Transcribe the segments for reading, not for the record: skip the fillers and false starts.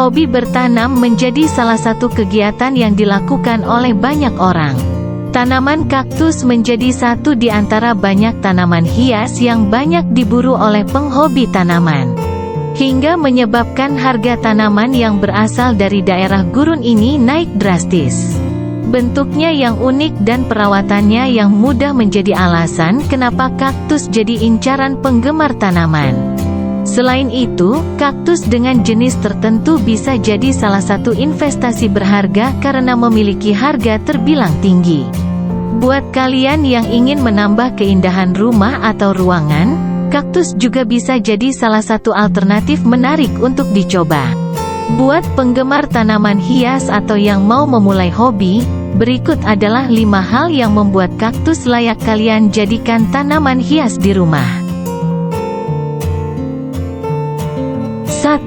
Hobi bertanam menjadi salah satu kegiatan yang dilakukan oleh banyak orang. Tanaman kaktus menjadi satu di antara banyak tanaman hias yang banyak diburu oleh penghobi tanaman, hingga menyebabkan harga tanaman yang berasal dari daerah gurun ini naik drastis. Bentuknya yang unik dan perawatannya yang mudah menjadi alasan kenapa kaktus jadi incaran penggemar tanaman. Selain itu, kaktus dengan jenis tertentu bisa jadi salah satu investasi berharga karena memiliki harga terbilang tinggi. Buat kalian yang ingin menambah keindahan rumah atau ruangan, kaktus juga bisa jadi salah satu alternatif menarik untuk dicoba. Buat penggemar tanaman hias atau yang mau memulai hobi, berikut adalah 5 hal yang membuat kaktus layak kalian jadikan tanaman hias di rumah. 1.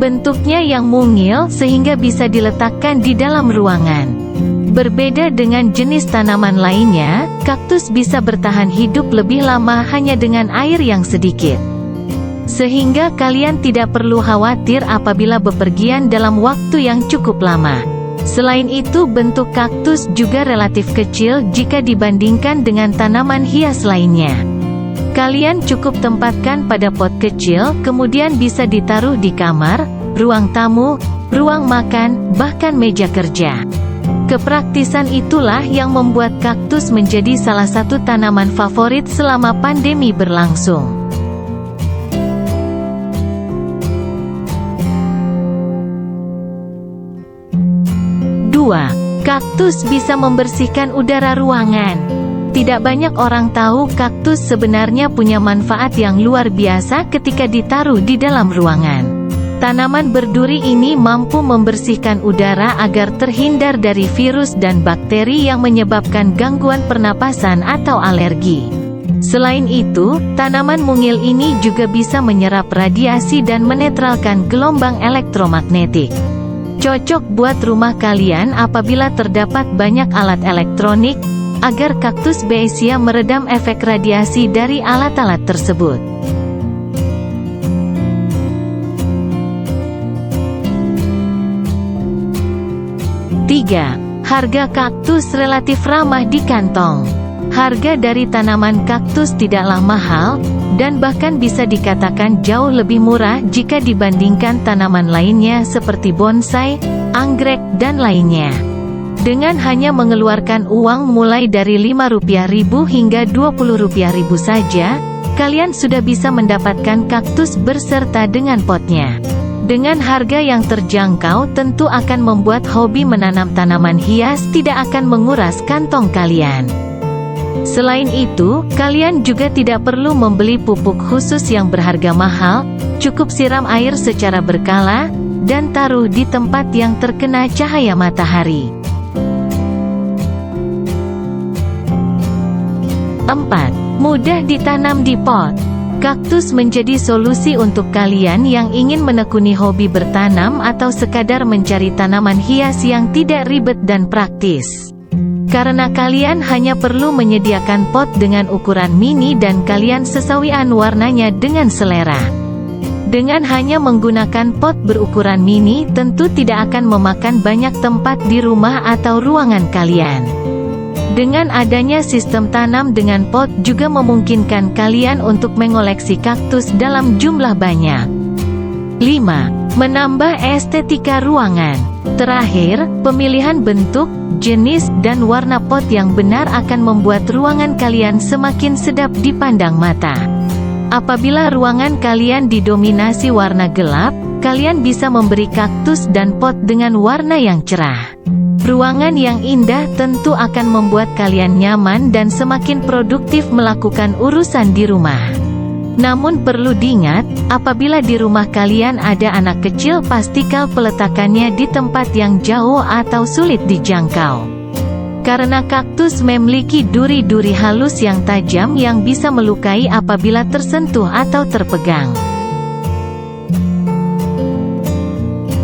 Bentuknya yang mungil sehingga bisa diletakkan di dalam ruangan. Berbeda dengan jenis tanaman lainnya, kaktus bisa bertahan hidup lebih lama hanya dengan air yang sedikit. Sehingga kalian tidak perlu khawatir apabila bepergian dalam waktu yang cukup lama. Selain itu, bentuk kaktus juga relatif kecil jika dibandingkan dengan tanaman hias lainnya. Kalian cukup tempatkan pada pot kecil, kemudian bisa ditaruh di kamar, ruang tamu, ruang makan, bahkan meja kerja. Kepraktisan itulah yang membuat kaktus menjadi salah satu tanaman favorit selama pandemi berlangsung. 2. Kaktus bisa membersihkan udara ruangan. Tidak banyak orang tahu kaktus sebenarnya punya manfaat yang luar biasa ketika ditaruh di dalam ruangan. Tanaman berduri ini mampu membersihkan udara agar terhindar dari virus dan bakteri yang menyebabkan gangguan pernapasan atau alergi. Selain itu, tanaman mungil ini juga bisa menyerap radiasi dan menetralkan gelombang elektromagnetik. Cocok buat rumah kalian apabila terdapat banyak alat elektronik, agar kaktus bisa meredam efek radiasi dari alat-alat tersebut. 3. Harga kaktus relatif ramah di kantong. Harga dari tanaman kaktus tidaklah mahal, dan bahkan bisa dikatakan jauh lebih murah jika dibandingkan tanaman lainnya seperti bonsai, anggrek, dan lainnya. Dengan hanya mengeluarkan uang mulai dari Rp5.000 hingga Rp20.000 saja, kalian sudah bisa mendapatkan kaktus berserta dengan potnya. Dengan harga yang terjangkau tentu akan membuat hobi menanam tanaman hias tidak akan menguras kantong kalian. Selain itu, kalian juga tidak perlu membeli pupuk khusus yang berharga mahal, cukup siram air secara berkala, dan taruh di tempat yang terkena cahaya matahari. 4. Mudah ditanam di pot. Kaktus menjadi solusi untuk kalian yang ingin menekuni hobi bertanam atau sekadar mencari tanaman hias yang tidak ribet dan praktis. Karena kalian hanya perlu menyediakan pot dengan ukuran mini dan kalian sesuaikan warnanya dengan selera. Dengan hanya menggunakan pot berukuran mini tentu tidak akan memakan banyak tempat di rumah atau ruangan kalian. Dengan adanya sistem tanam dengan pot juga memungkinkan kalian untuk mengoleksi kaktus dalam jumlah banyak. 5. Menambah estetika ruangan. Terakhir, pemilihan bentuk, jenis, dan warna pot yang benar akan membuat ruangan kalian semakin sedap dipandang mata. Apabila ruangan kalian didominasi warna gelap, kalian bisa memberi kaktus dan pot dengan warna yang cerah. Ruangan yang indah tentu akan membuat kalian nyaman dan semakin produktif melakukan urusan di rumah. Namun perlu diingat, apabila di rumah kalian ada anak kecil pastikan peletakannya di tempat yang jauh atau sulit dijangkau. Karena kaktus memiliki duri-duri halus yang tajam yang bisa melukai apabila tersentuh atau terpegang.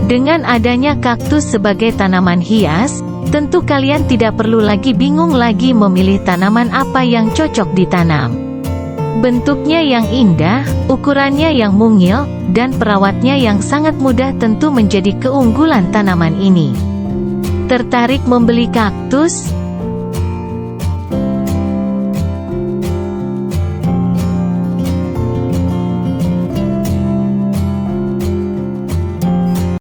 Dengan adanya kaktus sebagai tanaman hias, tentu kalian tidak perlu lagi bingung lagi memilih tanaman apa yang cocok ditanam. Bentuknya yang indah, ukurannya yang mungil, dan perawatnya yang sangat mudah tentu menjadi keunggulan tanaman ini. Tertarik membeli kaktus?